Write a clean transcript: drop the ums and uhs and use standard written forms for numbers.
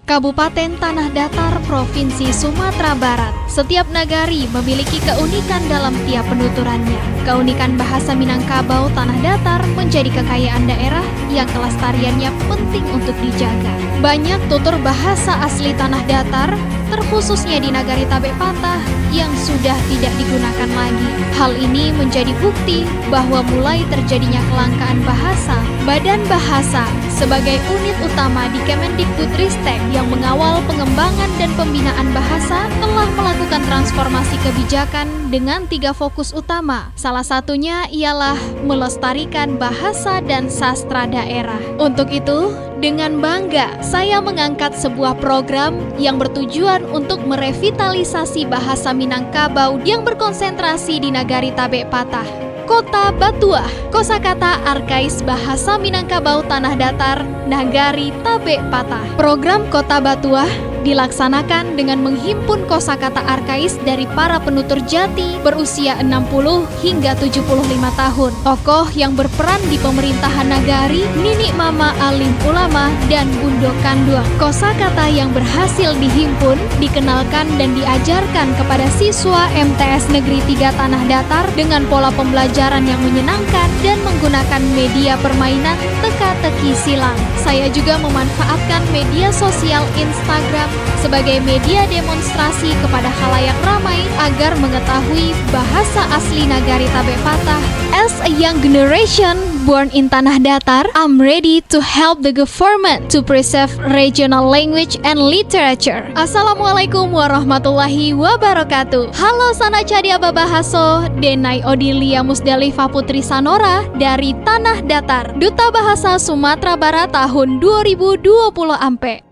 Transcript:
Kabupaten Tanah Datar, Provinsi Sumatera Barat. Setiap nagari memiliki keunikan dalam tiap penuturannya. Keunikan bahasa Minangkabau Tanah Datar menjadi kekayaan daerah yang kelestariannya penting untuk dijaga. Banyak tutur bahasa asli Tanah Datar, terkhususnya di Nagari Tabek Patah, yang sudah tidak digunakan lagi. Hal ini menjadi bukti bahwa mulai terjadinya kelangkaan bahasa, Badan Bahasa sebagai unit utama di Kemendikbudristek yang mengawal pengembangan dan pembinaan bahasa telah melakukan transformasi kebijakan dengan 3 fokus utama. Salah satunya ialah melestarikan bahasa dan sastra daerah. Untuk itu, dengan bangga saya mengangkat sebuah program yang bertujuan untuk merevitalisasi bahasa Minangkabau yang berkonsentrasi di Nagari Tabek Patah, Kota Batuah, Kosakata Arkais Bahasa Minangkabau Tanah Datar, Nagari Tabek Patah. Program Kota Batuah dilaksanakan dengan menghimpun kosakata arkais dari para penutur jati berusia 60 hingga 75 tahun. Tokoh yang berperan di pemerintahan nagari, Nini Mama Alim Ulama dan Bundo Kanduang. Kosakata yang berhasil dihimpun, dikenalkan dan diajarkan kepada siswa MTS Negeri 3 Tanah Datar dengan pola pembelajaran yang menyenangkan dan menggunakan media permainan teka-teki silang. Saya juga memanfaatkan media sosial Instagram sebagai media demonstrasi kepada khalayak ramai agar mengetahui bahasa asli Nagari Tabek Patah. As a young generation born in Tanah Datar, I'm ready to help the government to preserve regional language and literature. Assalamualaikum warahmatullahi wabarakatuh. Halo sana cadia babahaso, Denai Odilia Musdalifah Putri Sanora dari Tanah Datar, Duta Bahasa Sumatera Barat tahun 2020 ampe.